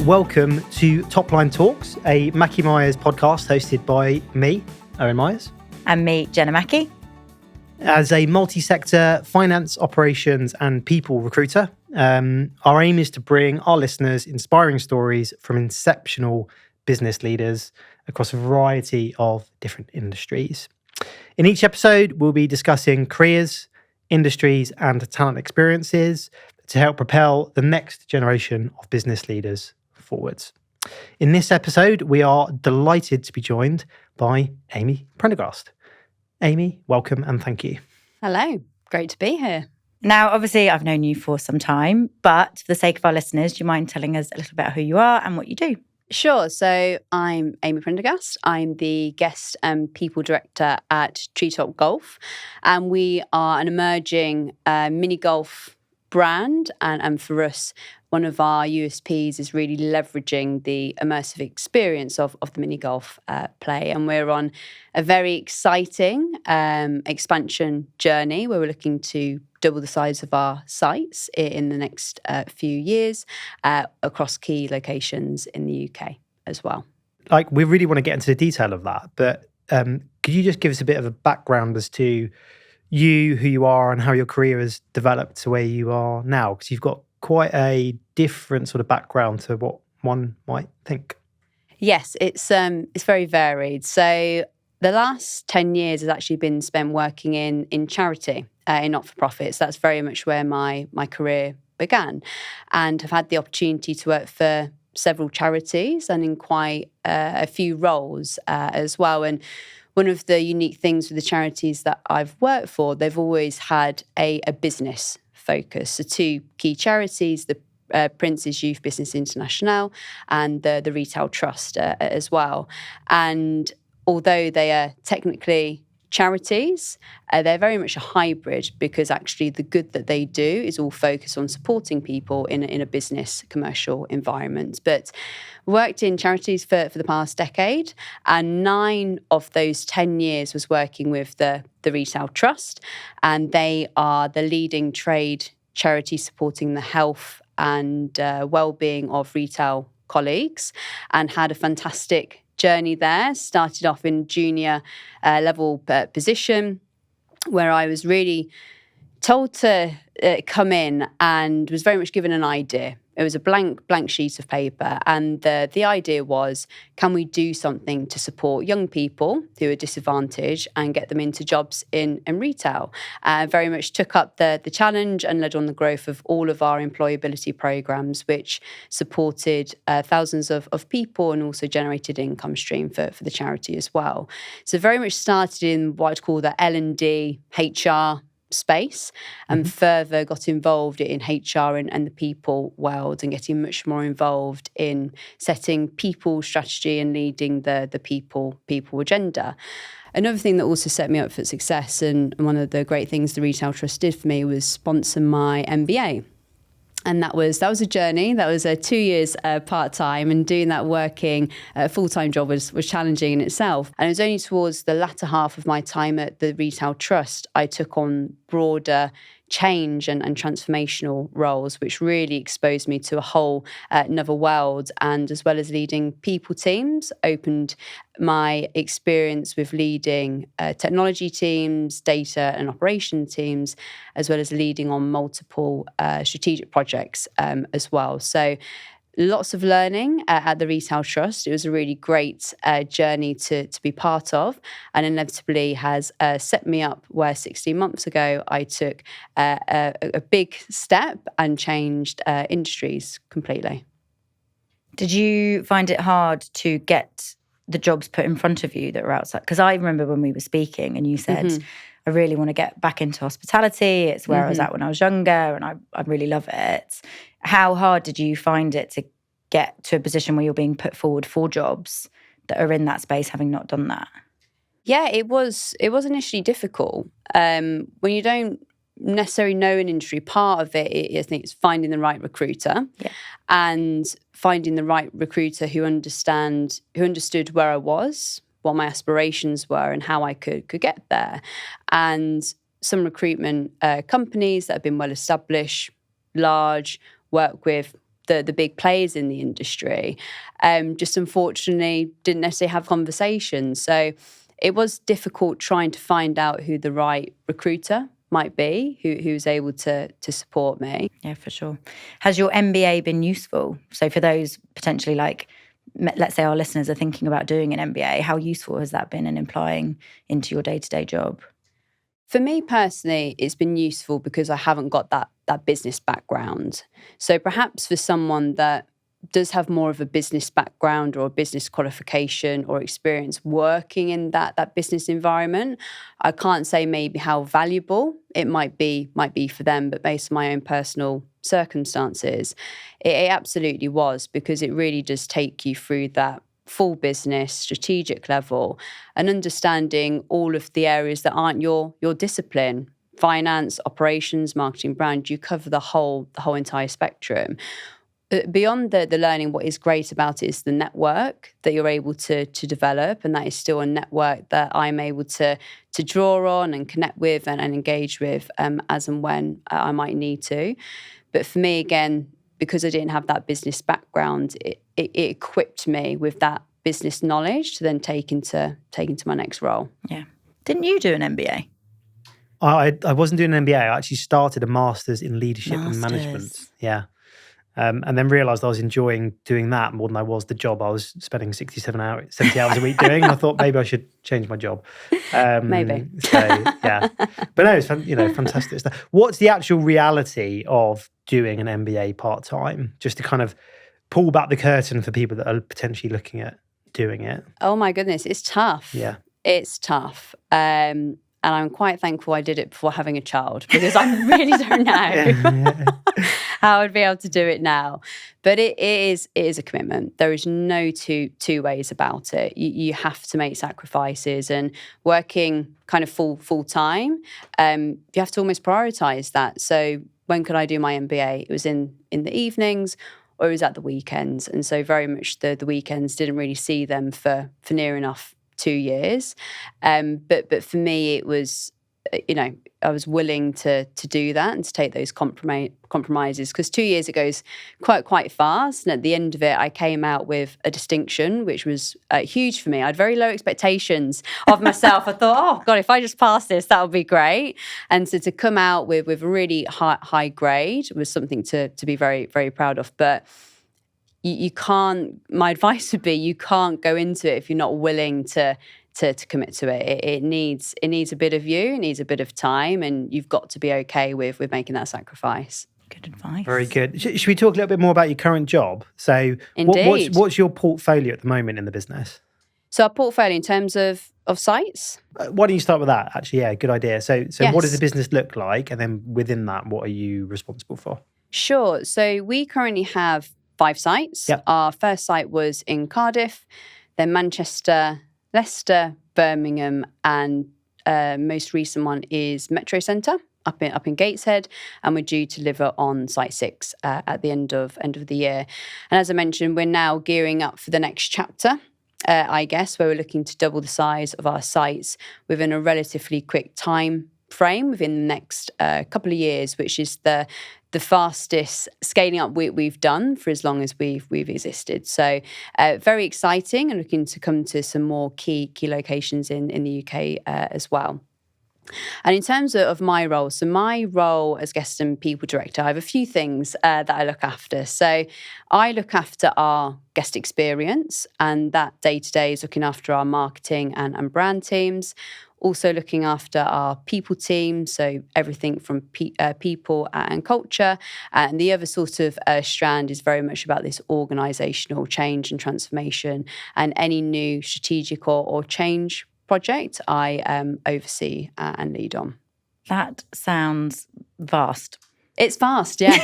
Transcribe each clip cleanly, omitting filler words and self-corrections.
welcome to Topline Talks, a Mackie Myers podcast hosted by me, Owen Myers. And me, Jenna Mackey. As a multi-sector finance, operations and people recruiter, our aim is to bring our listeners inspiring stories from exceptional business leaders across a variety of different industries. In each episode, we'll be discussing careers, industries and talent experiences to help propel the next generation of business leaders forwards. In this episode, we are delighted to be joined by Amy Prendergast. Amy, welcome and thank you. Hello, great to be here. Now, obviously, I've known you for some time, but for the sake of our listeners, do you mind telling us a little bit about who you are and what you do? Sure. So I'm Amy Prendergast. I'm the guest and people director at Treetop Golf. And we are an emerging mini golf brand. And for us, one of our USPs is really leveraging the immersive experience of the mini golf play. And we're on a very exciting expansion journey where we're looking to double the size of our sites in the next few years across key locations in the UK as well. Like, we really want to get into the detail of that, but could you just give us a bit of a background as to you, who you are and how your career has developed to where you are now? Because you've got quite a different sort of background to what one might think. Yes, it's very varied. So the last 10 years has actually been spent working in charity, in not-for-profits. That's very much where my career began. And I've had the opportunity to work for several charities and in quite a few roles as well. And one of the unique things with the charities that I've worked for, they've always had a business focus. So two key charities, the Prince's Youth Business International and the Retail Trust as well. And although they are technically charities, they're very much a hybrid because actually the good that they do is all focused on supporting people in a business commercial environment. But worked in charities for the past decade, and 9 of those 10 years was working with the Retail Trust, and they are the leading trade charity supporting the health and well-being of retail colleagues, and had a fantastic journey there. Started off in junior level position where I was really told to come in and was very much given an idea. It was a blank sheet of paper, and the idea was, can we do something to support young people who are disadvantaged and get them into jobs in retail? Very much took up the challenge and led on the growth of all of our employability programs, which supported thousands of people and also generated income stream for the charity as well. So very much started in what I'd call the L&D HR space, and further got involved in HR and the people world, and getting much more involved in setting people strategy and leading the people agenda. Another thing that also set me up for success, and one of the great things the Retail Trust did for me, was sponsor my MBA. And that was a journey. That was 2 years part-time, and doing that working a full-time job was challenging in itself. And it was only towards the latter half of my time at the Retail Trust I took on broader change and transformational roles, which really exposed me to a whole another world, and as well as leading people teams, opened my experience with leading technology teams, data and operation teams, as well as leading on multiple strategic projects as well. So lots of learning at the Retail Trust. It was a really great journey to be part of, and inevitably has set me up where 16 months ago I took a big step and changed industries completely. Did you find it hard to get the jobs put in front of you that were outside? Because I remember when we were speaking and you said, I really want to get back into hospitality. It's where I was at when I was younger, and I really love it. How hard did you find it to get to a position where you're being put forward for jobs that are in that space, having not done that? Yeah, it was initially difficult. When you don't necessarily know an industry, part of it, I think, is finding the right recruiter, and finding the right recruiter who understood where I was, what my aspirations were, and how I could get there. And some recruitment companies that have been well established, large, work with the big players in the industry, just unfortunately didn't necessarily have conversations. So it was difficult trying to find out who the right recruiter might be, who's able to support me. Yeah, for sure. Has your MBA been useful? So for those potentially like, let's say our listeners are thinking about doing an MBA, how useful has that been in applying into your day-to-day job? For me personally, it's been useful because I haven't got that business background. So perhaps for someone that does have more of a business background or a business qualification or experience working in that business environment, I can't say maybe how valuable it might be for them, but based on my own personal circumstances, it absolutely was, because it really does take you through that full business strategic level and understanding all of the areas that aren't your discipline. Finance, operations, marketing, brand, you cover the whole entire spectrum. Beyond the learning, what is great about it is the network that you're able to develop, and that is still a network that I'm able to draw on and connect with and engage with as and when I might need to. But for me, again, because I didn't have that business background, it equipped me with that business knowledge to then take into my next role. Yeah. Didn't you do an MBA? I wasn't doing an MBA. I actually started a master's in leadership and management. Yeah. And then realised I was enjoying doing that more than I was the job I was spending 70 hours a week doing. And I thought maybe I should change my job. Maybe. So, yeah. But no, it's fantastic stuff. What's the actual reality of doing an MBA part-time? Just to kind of pull back the curtain for people that are potentially looking at doing it. Oh my goodness, it's tough. Yeah. It's tough. And I'm quite thankful I did it before having a child, because I really don't know how I'd be able to do it now. But it is a commitment. There is no two ways about it. You have to make sacrifices, and working kind of full time, you have to almost prioritise that. So when could I do my MBA? It was in the evenings, or it was at the weekends. And so very much the weekends, didn't really see them for near enough 2 years. But for me, it was, I was willing to do that and to take those compromises, because 2 years ago is quite fast. And at the end of it, I came out with a distinction, which was huge for me. I had very low expectations of myself. I thought, oh God, if I just pass this, that would be great. And so to come out with a really high grade was something to be very, very proud of. But you can't, my advice would be, you can't go into it if you're not willing to commit to it. It needs a bit of you, it needs a bit of time, and you've got to be okay with making that sacrifice. Good advice. Very good. Should we talk a little bit more about your current job? So what's your portfolio at the moment in the business? So our portfolio in terms of sites? Why don't you start with that? Actually, yeah, good idea. So Yes. What does the business look like? And then within that, what are you responsible for? Sure. So we currently have 5 sites. Yep. Our first site was in Cardiff, then Manchester, Leicester, Birmingham, and most recent one is Metro Centre up in Gateshead, and we're due to deliver on site 6 at the end of the year. And as I mentioned, we're now gearing up for the next chapter, I guess, where we're looking to double the size of our sites within a relatively quick time frame within the next couple of years, which is the fastest scaling up we've done for as long as we've existed. So very exciting, and looking to come to some more key locations in the UK as well. And in terms of my role, so my role as guest and people director, I have a few things that I look after. So I look after our guest experience, and that day-to-day is looking after our marketing and brand teams. Also looking after our people team, so everything from people and culture. And the other sort of strand is very much about this organisational change and transformation, and any new strategic or change project I oversee and lead on. That sounds vast. It's vast, yeah.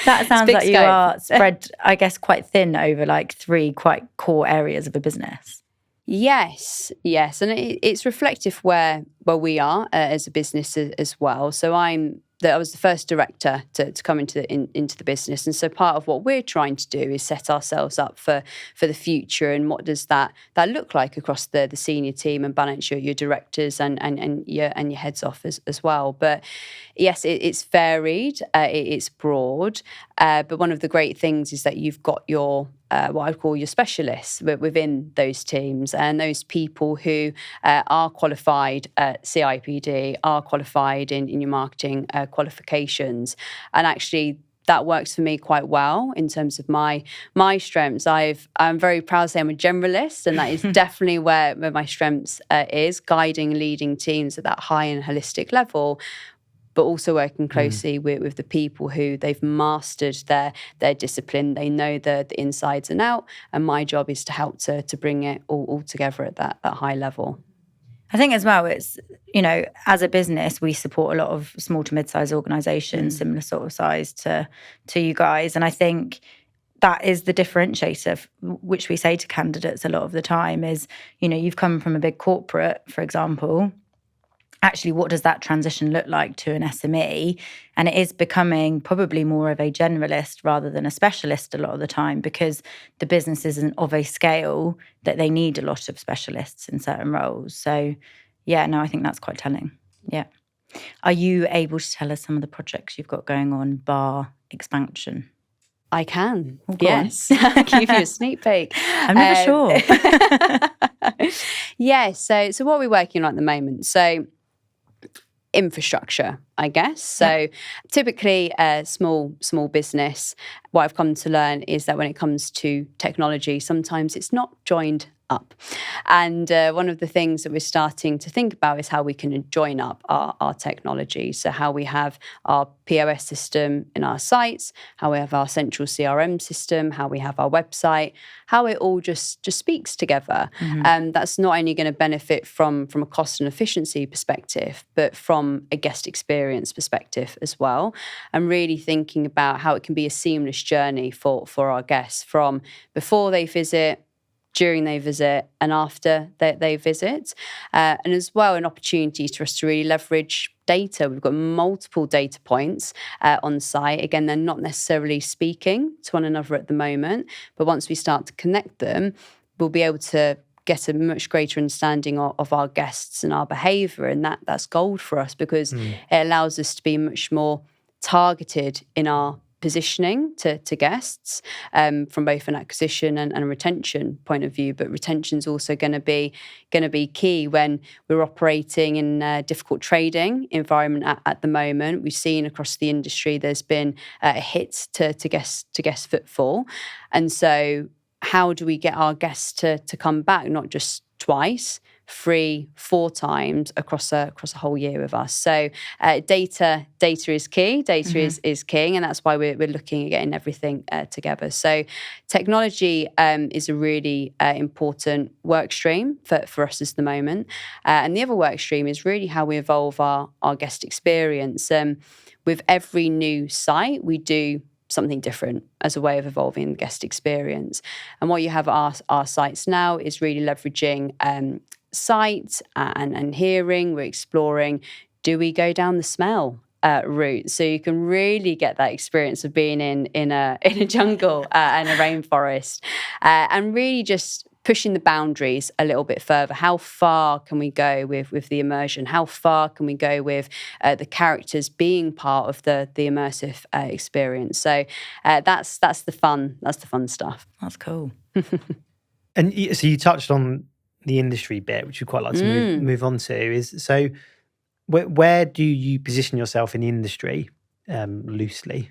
That sounds like you scope. are spread, I guess, quite thin over like 3 quite core areas of a business. Yes, and it's reflective where we are as a business as well. So I'm I was the first director to come into the business, and so part of what we're trying to do is set ourselves up for the future. And what does that look like across the senior team and balance your directors and your heads off as well. But yes, it's varied, it's broad. But one of the great things is that you've got your what I call your specialists within those teams, and those people who are qualified at CIPD, are qualified in your marketing qualifications. And actually, that works for me quite well in terms of my strengths. I'm very proud to say I'm a generalist, and that is definitely where my strengths is, guiding and leading teams at that high and holistic level, but also working closely with the people who they've mastered their discipline. They know the insides and out, and my job is to help to bring it all together at that high level. I think as well, it's, as a business, we support a lot of small to mid-sized organisations, similar sort of size to you guys. And I think that is the differentiator, which we say to candidates a lot of the time is, you've come from a big corporate, for example. Actually, what does that transition look like to an SME? And it is becoming probably more of a generalist rather than a specialist a lot of the time, because the business isn't of a scale that they need a lot of specialists in certain roles. So, I think that's quite telling. Yeah. Are you able to tell us some of the projects you've got going on, bar expansion? I can. Oh, yes. I'll give you a sneak peek. I'm never sure. Yes. So what are we working on at the moment? So infrastructure, I guess. So typically a small business, what I've come to learn is that when it comes to technology, sometimes it's not joined up. And one of the things that we're starting to think about is how we can join up our technology. So how we have our POS system in our sites, how we have our central CRM system, how we have our website, how it all just speaks together. And that's not only going to benefit from a cost and efficiency perspective, but from a guest experience perspective as well. And really thinking about how it can be a seamless journey for our guests, from before they visit, during they visit, and after they visit. And as well, an opportunity for us to really leverage data. We've got multiple data points on site. Again, they're not necessarily speaking to one another at the moment, but once we start to connect them, we'll be able to get a much greater understanding of our guests and our behaviour, and that's gold for us, because it allows us to be much more targeted in our positioning to guests, from both an acquisition and a retention point of view. But retention is also going to be key when we're operating in a difficult trading environment at the moment. We've seen across the industry there's been a hit to guest footfall, and so how do we get our guests to come back, not just twice, 3, 4 times across a whole year with us? So data is key. Data is king, and that's why we're looking at getting everything together. So technology is a really important work stream for us at the moment. And the other work stream is really how we evolve our guest experience. With every new site, we do something different as a way of evolving the guest experience. And what you have at our sites now is really leveraging sight and hearing. We're exploring, do we go down the smell route? So you can really get that experience of being in a jungle and a rainforest, and really just pushing the boundaries a little bit further. How far can we go with the immersion? How far can we go with the characters being part of the immersive experience? So that's the fun stuff. That's cool. And so you touched on the industry bit, which we'd quite like to move on to. Is so where do you position yourself in the industry, loosely?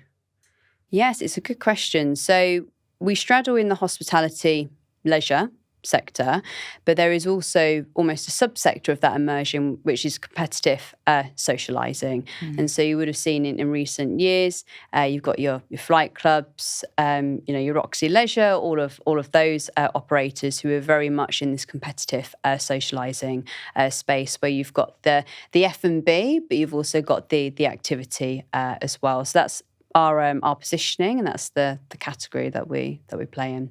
Yes, it's a good question. So we straddle in the hospitality leisure sector, but there is also almost a subsector of that immersion, which is competitive socializing. And so you would have seen in recent years, you've got your flight clubs, your Roxy Leisure, all of those operators who are very much in this competitive socializing space, where you've got the F&B, but you've also got the activity as well. So that's our positioning, and that's the category that we play in.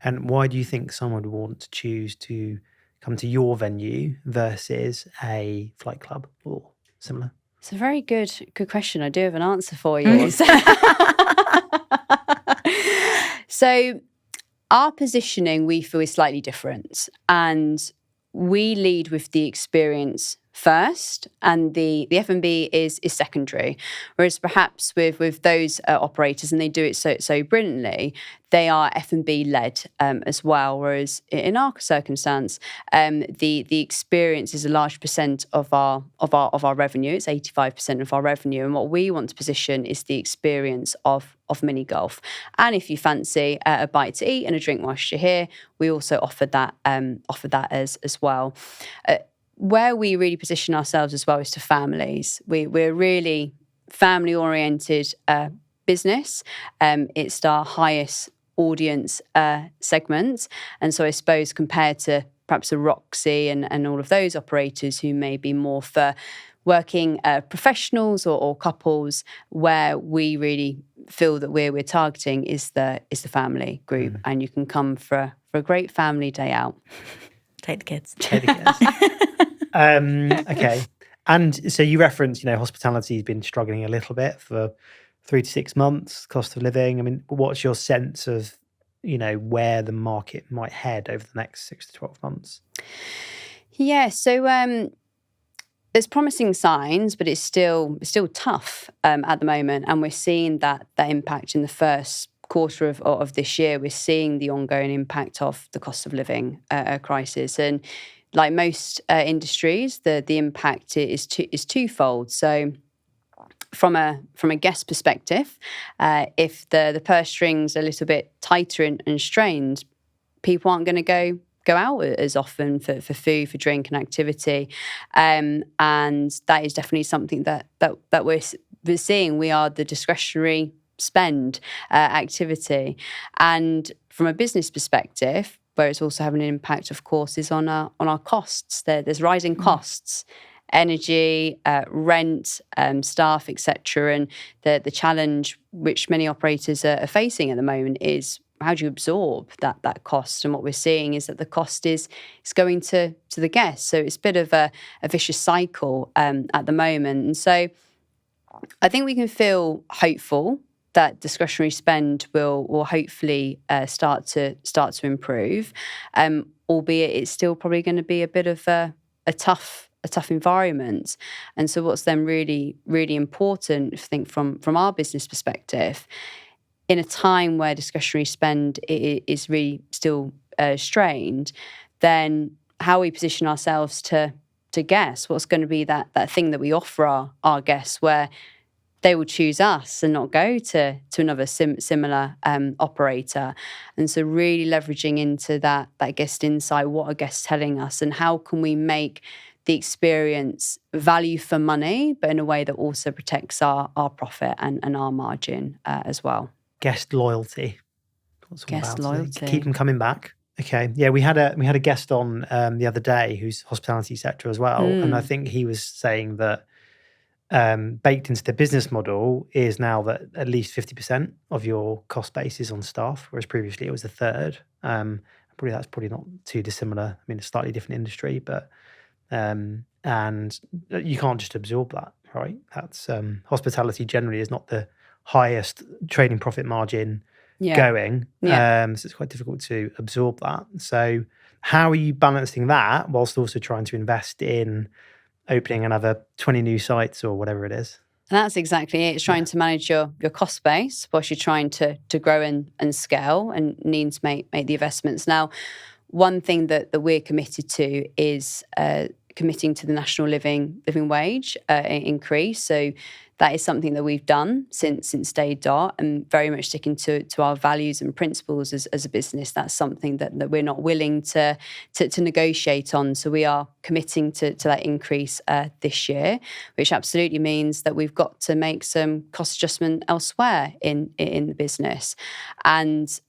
And why do you think someone would want to choose to come to your venue versus a flight club or similar? It's a very good question. I do have an answer for you. So our positioning, we feel, is slightly different, and we lead with the experience first, and the F&B is secondary. Whereas perhaps with those operators, and they do it so brilliantly, they are F&B led as well. Whereas in our circumstance, the experience is a large percent of our revenue. It's 85% of our revenue, and what we want to position is the experience of mini golf. And if you fancy a bite to eat and a drink whilst you're here, we also offer that as well. Where we really position ourselves as well is to families. We're really family-oriented business. It's our highest audience segment. And so I suppose compared to perhaps a Roxy and all of those operators who may be more for working professionals or couples, where we really feel that we're targeting is the family group. And you can come for a great family day out. Take the kids. Okay. And so you referenced, hospitality has been struggling a little bit for 3 to 6 months, cost of living. I mean, what's your sense of, where the market might head over the next 6 to 12 months? Yeah, so there's promising signs, but it's still tough at the moment. And we're seeing that impact in the first quarter of this year. We're seeing the ongoing impact of the cost of living crisis. And like most industries, the impact is twofold. So from a guest perspective, if the purse strings are a little bit tighter and strained, people aren't going to go out as often for food, for drink and activity. And that is definitely something that we're seeing. We are the discretionary spend activity. And from a business perspective, where it's also having an impact, of course, is on our costs. There's rising costs, energy, rent, staff, etc. And the challenge which many operators are facing at the moment is, how do you absorb that cost? And what we're seeing is that the cost is going to the guests. So it's a bit of a vicious cycle at the moment. And so I think we can feel hopeful that discretionary spend will hopefully start to improve, albeit it's still probably going to be a bit of a tough environment. And so what's then really, really important, I think, from our business perspective, in a time where discretionary spend is really still strained, then how we position ourselves to guests, what's going to be that thing that we offer our guests where they will choose us and not go to another similar operator. And so really leveraging into that guest insight, what are guests telling us, and how can we make the experience value for money, but in a way that also protects our profit and our margin as well. Guest loyalty. Guest loyalty. Keep them coming back. Okay. Yeah, we had a guest on the other day who's hospitality sector as well. And I think he was saying that baked into the business model is now that at least 50% of your cost base is on staff, whereas previously it was a third. That's probably not too dissimilar. I mean, it's a slightly different industry, but and you can't just absorb that, right? That's hospitality generally is not the highest trading profit margin going. So it's quite difficult to absorb that. So how are you balancing that whilst also trying to invest in opening another 20 new sites or whatever it is? And that's exactly it. It's trying to manage your cost base whilst you're trying to grow and scale and need to make the investments. Now, one thing that we're committed to is committing to the national living wage increase. So that is something that we've done since day dot, and very much sticking to our values and principles as a business. That's something that we're not willing to negotiate on. So we are committing to that increase this year, which absolutely means that we've got to make some cost adjustment elsewhere in the business. And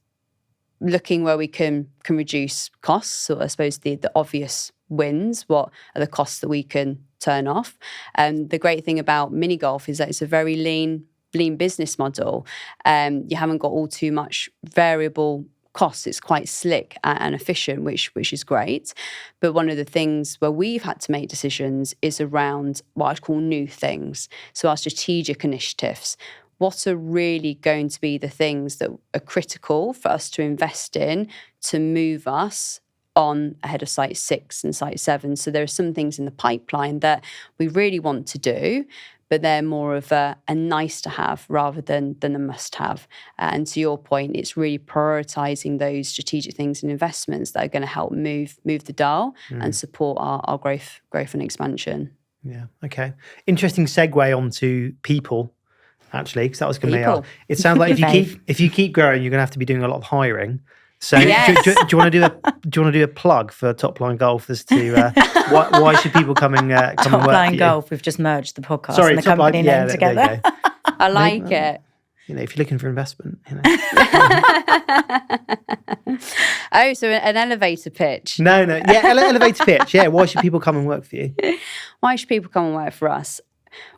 looking where we can reduce costs, so I suppose the obvious wins, what are the costs that we can turn off. And the great thing about mini golf is that it's a very lean business model. You haven't got all too much variable costs. It's quite slick and efficient, which is great. But one of the things where we've had to make decisions is around what I'd call new things. So our strategic initiatives. What are really going to be the things that are critical for us to invest in to move us on ahead of Site 6 and Site 7? So there are some things in the pipeline that we really want to do, but they're more of a nice to have rather than a must have. And to your point, it's really prioritising those strategic things and investments that are going to help move the dial and support our growth and expansion. Yeah, okay. Interesting segue onto people, actually, because that was going to be it sounds like if you keep growing, you're going to have to be doing a lot of hiring. So yes. do you want to do a plug for Topline Golf as to why should people come and work for you? Topline Golf, we've just merged the podcast and the company name together. I like it. If you're looking for investment, Oh, so an elevator pitch. No, yeah, elevator pitch. Yeah, why should people come and work for you? Why should people come and work for us?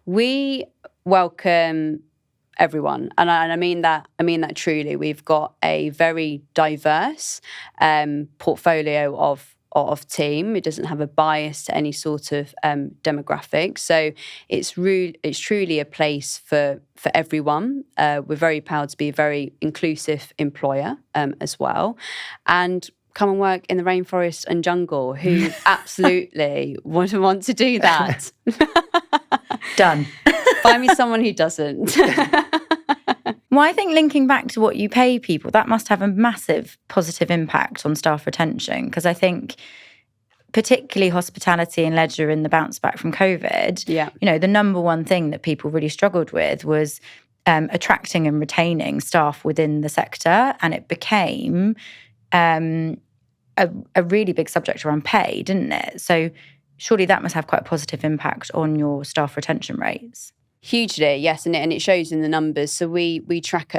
We welcome everyone, and I mean that truly. We've got a very diverse portfolio of team. It doesn't have a bias to any sort of demographic. So it's truly a place for everyone. We're very proud to be a very inclusive employer as well. And come and work in the rainforest and jungle. Who absolutely want to do that? Done. Find me someone who doesn't. Well, I think linking back to what you pay people, that must have a massive positive impact on staff retention, because I think particularly hospitality and leisure in the bounce back from COVID, the number one thing that people really struggled with was attracting and retaining staff within the sector. And it became a really big subject around pay, didn't it? So surely that must have quite a positive impact on your staff retention rates. Hugely, yes, and it shows in the numbers. So we track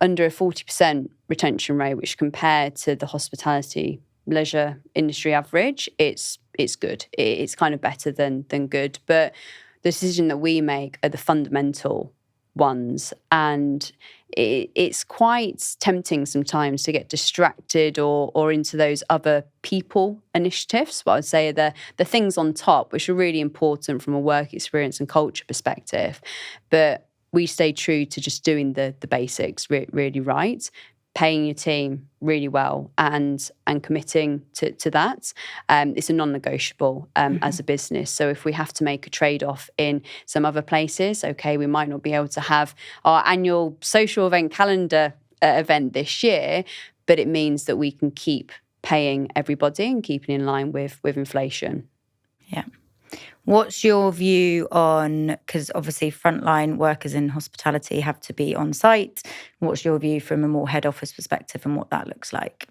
under a 40% retention rate, which compared to the hospitality leisure industry average, it's good. It's kind of better than good. But the decision that we make are the fundamental ones, and it's quite tempting sometimes to get distracted or into those other people initiatives. What I would say are the things on top, which are really important from a work experience and culture perspective. But we stay true to just doing the basics really right, paying your team really well and committing to that. It's a non-negotiable as a business. So if we have to make a trade-off in some other places, okay, we might not be able to have our annual social event calendar event this year, but it means that we can keep paying everybody and keeping in line with inflation. Yeah. What's your view on, because obviously frontline workers in hospitality have to be on site. What's your view from a more head office perspective and what that looks like?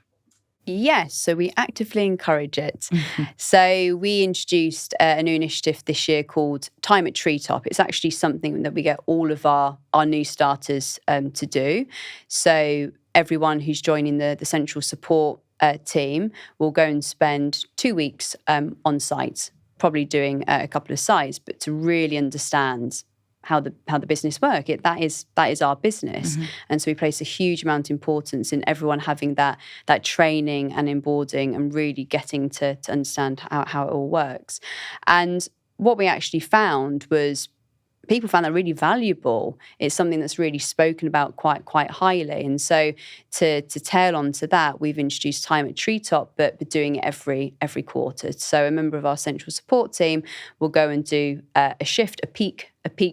Yes, so we actively encourage it. So we introduced a new initiative this year called Time at Treetop. It's actually something that we get all of our new starters to do. So everyone who's joining the central support team will go and spend 2 weeks on site, probably doing a couple of sites, but to really understand how the business work. That is our business. And so we place a huge amount of importance in everyone having that training and onboarding and really getting to understand how it all works. And what we actually found was people found that really valuable. It's something that's really spoken about quite highly. And so to tail on to that, we've introduced Time at Treetop, but doing it every quarter. So a member of our central support team will go and do a peak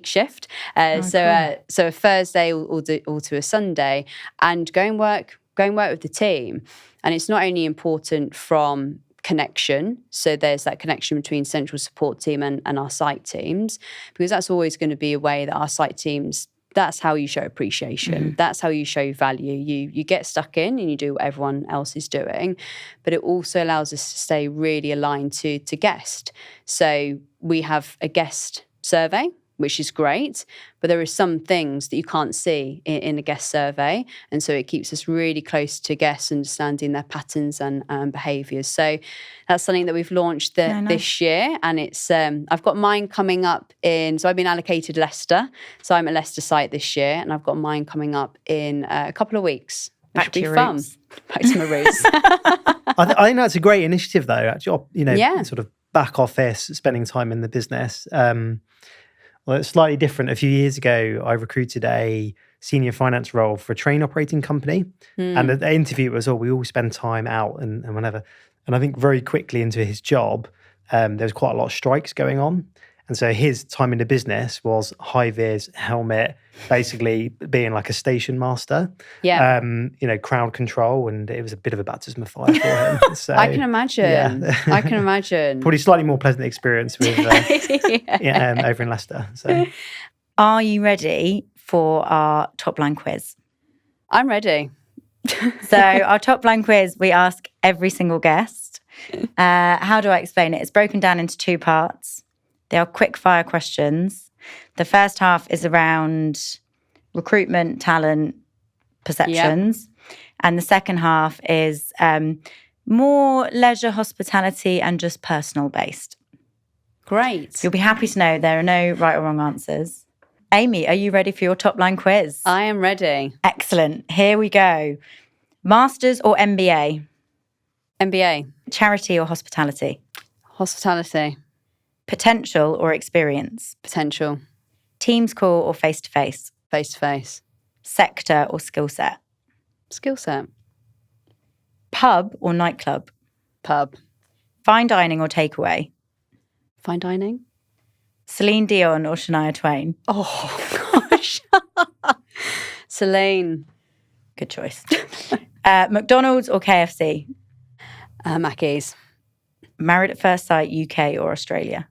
shift. So a Thursday or to a Sunday, and go and work with the team. And it's not only important from connection, so there's that connection between central support team and our site teams, because that's always going to be a way that our site teams, that's how you show appreciation. That's how you show value. You get stuck in and you do what everyone else is doing, but it also allows us to stay really aligned to guest. So we have a guest survey, which is great, but there are some things that you can't see in a guest survey. And so it keeps us really close to guests, understanding their patterns and behaviours. So that's something that we've launched this year. And it's I've got mine coming up so I've been allocated Leicester. So I'm at Leicester site this year, and I've got mine coming up in a couple of weeks. Back to be your fun. roots. Back to my roots. I think that's a great initiative, though. Actually, Yeah. sort of back office, spending time in the business. Well, it's slightly different. A few years ago, I recruited a senior finance role for a train operating company, and the interview was, we all spend time out and whatever. And I think very quickly into his job, there was quite a lot of strikes going on. And so his time in the business was high vis, helmet, basically being like a station master. Yeah. Crowd control, and it was a bit of a baptism of fire for him. So, I can imagine. Yeah. I can imagine. Probably slightly more pleasant experience with over in Leicester. So, Are you ready for our top line quiz? I'm ready. So our top line quiz, we ask every single guest. How do I explain it? It's broken down into 2 parts. They are quick fire questions. The first half is around recruitment, talent, perceptions. Yep. And the second half is more leisure, hospitality, and just personal based. Great. You'll be happy to know there are no right or wrong answers. Amy, are you ready for your top line quiz? I am ready. Excellent. Here we go. Masters or MBA? MBA. Charity or hospitality? Hospitality. Potential or experience? Potential. Teams call or face-to-face? Face-to-face. Sector or skill set? Skill set. Pub or nightclub? Pub. Fine dining or takeaway? Fine dining. Celine Dion or Shania Twain? Oh, gosh. Celine. Good choice. McDonald's or KFC? Mackey's. Married at First Sight, UK or Australia?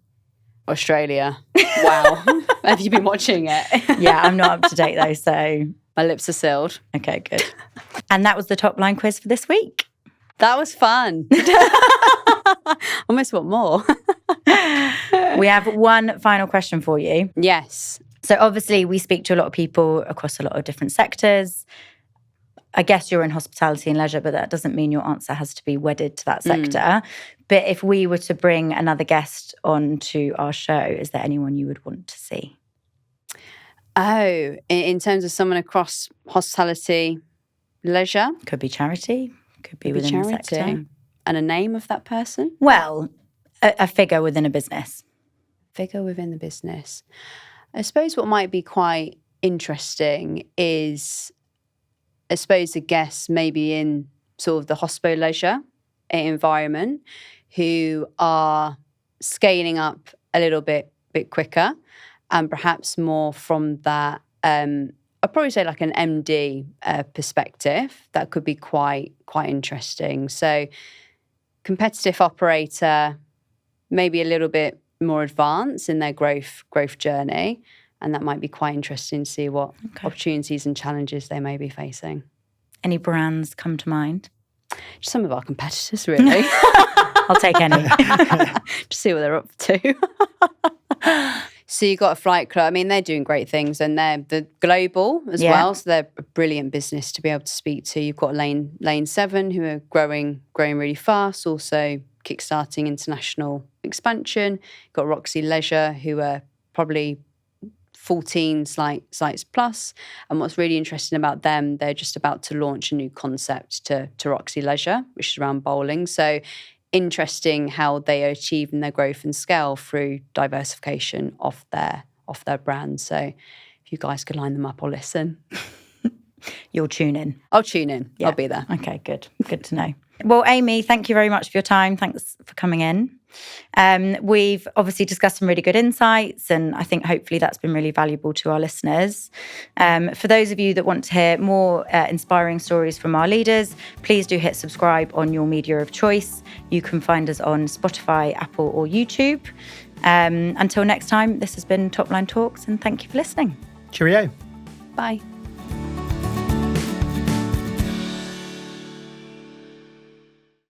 Australia. Wow. Have you been watching it? Yeah, I'm not up to date though, so... My lips are sealed. Okay, good. And that was the top line quiz for this week. That was fun. Almost want more. We have one final question for you. Yes. So obviously we speak to a lot of people across a lot of different sectors. I guess you're in hospitality and leisure, but that doesn't mean your answer has to be wedded to that sector. But if we were to bring another guest onto our show, is there anyone you would want to see? Oh, in terms of someone across hospitality, leisure? Could be charity, could be within the sector. And a name of that person? Well, a figure within a business. Figure within the business. I suppose what might be quite interesting is, I suppose, a guest maybe in sort of the hospo leisure environment who are scaling up a little bit quicker and perhaps more from that, I'd probably say like an MD perspective. That could be quite interesting. So competitive operator, maybe a little bit more advanced in their growth journey. And that might be quite interesting to see what opportunities and challenges they may be facing. Any brands come to mind? Just some of our competitors, really. I'll take any. Just see what they're up to. So you've got a flight club. I mean, they're doing great things, and they're global as well. So they're a brilliant business to be able to speak to. You've got Lane 7, who are growing really fast, also kickstarting international expansion. You've got Roxy Leisure, who are probably 14 sites plus. And what's really interesting about them, they're just about to launch a new concept to Roxy Leisure, which is around bowling. So interesting how they are achieving their growth and scale through diversification of their brand. So if you guys could line them up or listen. You'll tune in. I'll tune in. Yeah. I'll be there. Okay, good. Good to know. Well, Amy, thank you very much for your time. Thanks for coming in. We've obviously discussed some really good insights, and I think hopefully that's been really valuable to our listeners. For those of you that want to hear more inspiring stories from our leaders, please do hit subscribe on your media of choice. You can find us on Spotify, Apple, or YouTube. Until next time, this has been Topline Talks, and thank you for listening. Cheerio. Bye.